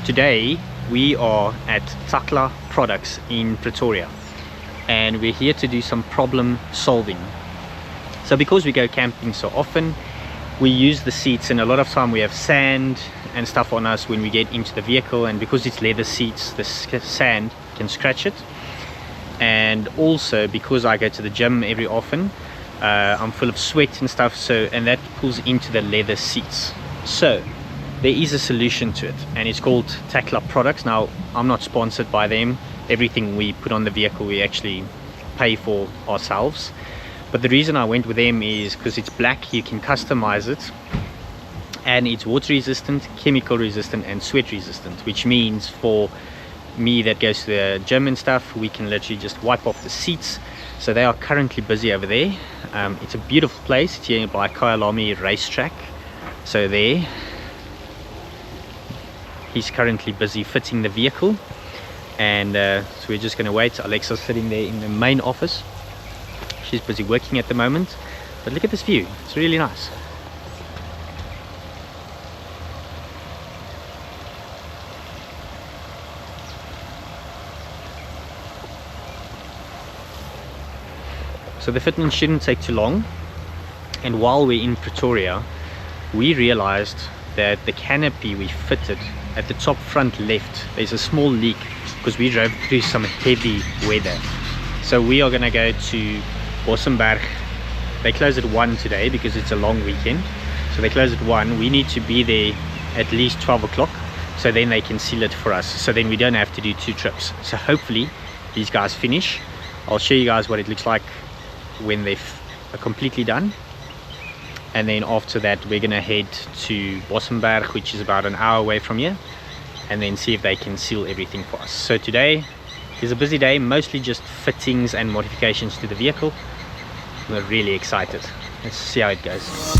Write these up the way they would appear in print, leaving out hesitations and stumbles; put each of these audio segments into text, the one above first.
Today we are at Takla Products in Pretoria, and we're here to do some problem solving. So because we go camping so often, we use the seats, and a lot of time we have sand and stuff on us when we get into the vehicle, and because it's leather seats, the sand can scratch it. And also because I go to the gym every often, I'm full of sweat and stuff, and that pulls into the leather seats. So there is a solution to it, and it's called Takla Products. Now, I'm not sponsored by them. Everything we put on the vehicle we actually pay for ourselves, but the reason I went with them is because it's black, you can customize it, and it's water resistant, chemical resistant, and sweat resistant, which means for me that goes to the gym and stuff, we can literally just wipe off the seats. So they are currently busy over there. It's a beautiful place. It's here by Kyalami racetrack. So there, he's currently busy fitting the vehicle, and so we're just going to wait. Alexa's sitting there in the main office. She's busy working at the moment, but look at this view, it's really nice. So the fitment shouldn't take too long, and while we're in Pretoria, we realized that the canopy we fitted at the top front left, there's a small leak because we drove through some heavy weather. So we are going to go to Bossenberg. They close at 1 today because it's a long weekend, so they close at 1. We need to be there at least 12 o'clock, so then they can seal it for us, so then we don't have to do 2 trips. So hopefully these guys finish. I'll show you guys what it looks like when they're completely done, and then after that we're gonna head to Bossenberg, which is about an hour away from here, and then see if they can seal everything for us. So today is a busy day, mostly just fittings and modifications to the vehicle. We're really excited. Let's see how it goes.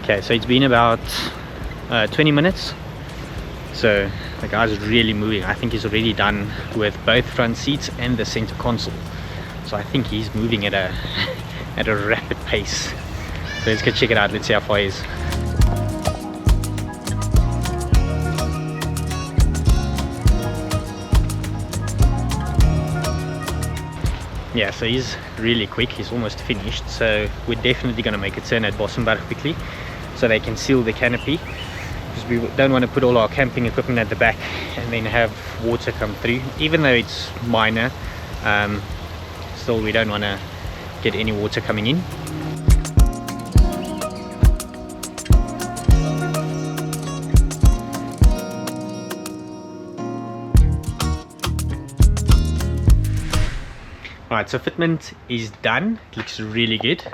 Okay, so it's been about 20 minutes. So the guy's really moving. I think he's already done with both front seats and the center console. So I think he's moving at a at a rapid pace. So let's go check it out. Let's see how far he is. Yeah, so he's really quick. He's almost finished. So we're definitely going to make a turn at Bossenberg quickly, so they can seal the canopy, because we don't want to put all our camping equipment at the back and then have water come through. Even though it's minor, still we don't want to get any water coming in. Alright, so fitment is done. It looks really good.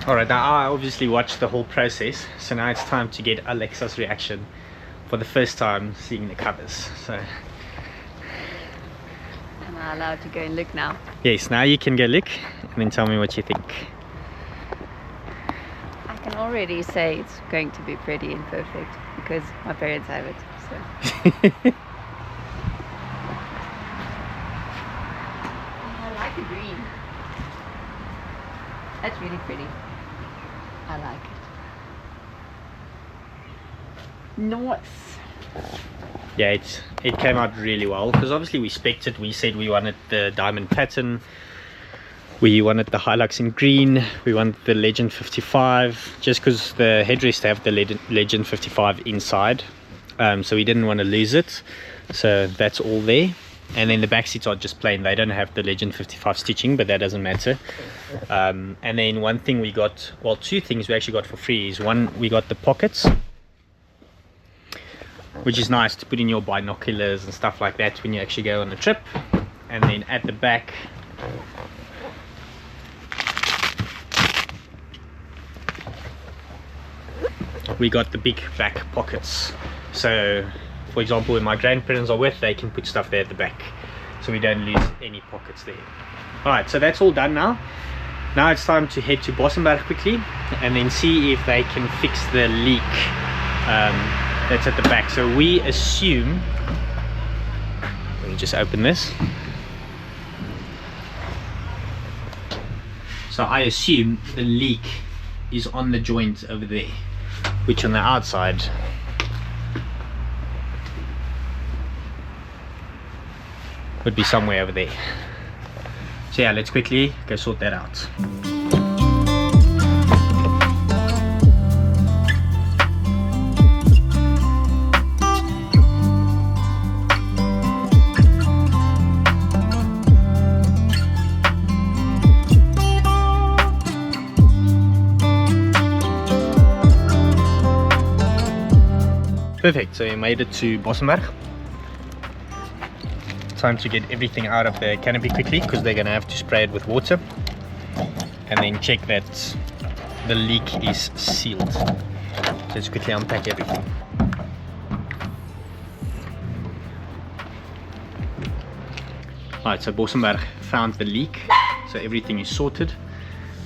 Alright, now I obviously watched the whole process, so now it's time to get Alexa's reaction for the first time seeing the covers. So, am I allowed to go and look now? Yes, now you can go look and then tell me what you think. I can already say it's going to be pretty and perfect because my parents have it. So. I like the green. That's really pretty. I like it. Nice. Yeah, it came out really well, because obviously we spec'd it. We said we wanted the diamond pattern, we wanted the Hilux in green, we wanted the Legend 55, just because the headrest have the Legend 55 inside, so we didn't want to lose it. So that's all there. And then the back seats are just plain, they don't have the Legend 55 stitching, but that doesn't matter. And then one thing we got, well, 2 things we actually got for free is, one, we got the pockets, which is nice to put in your binoculars and stuff like that when you actually go on a trip. And then at the back, we got the big back pockets. So for example, when my grandparents are with, they can put stuff there at the back, so we don't lose any pockets there. Alright, so that's all done now. Now it's time to head to Bossenberg quickly and then see if they can fix the leak that's at the back. So we assume, let me just open this. So I assume the leak is on the joint over there, which on the outside would be somewhere over there. So yeah, let's quickly go sort that out. Perfect, so we made it to Bossenberg. Time to get everything out of the canopy quickly, because they're going to have to spray it with water and then check that the leak is sealed. So let's quickly unpack everything. Alright, so Bossenberg found the leak, so everything is sorted.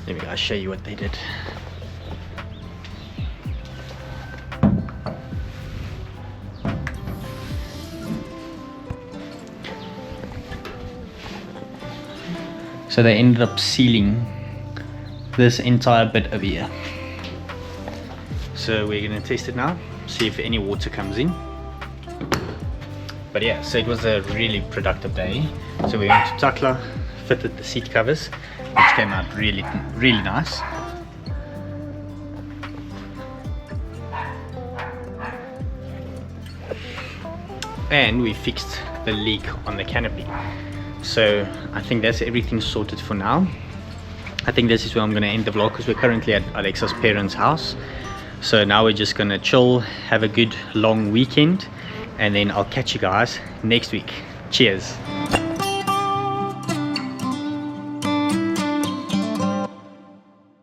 Let me go show you what they did. So they ended up sealing this entire bit over here. So we're going to test it now, see if any water comes in. But yeah, so it was a really productive day. So we went to Takla, fitted the seat covers, which came out really nice. And we fixed the leak on the canopy. So I think that's everything sorted for now. I think this is where I'm going to end the vlog, because we're currently at Alexa's parents' house. So now we're just going to chill, have a good long weekend, and then I'll catch you guys next week. Cheers.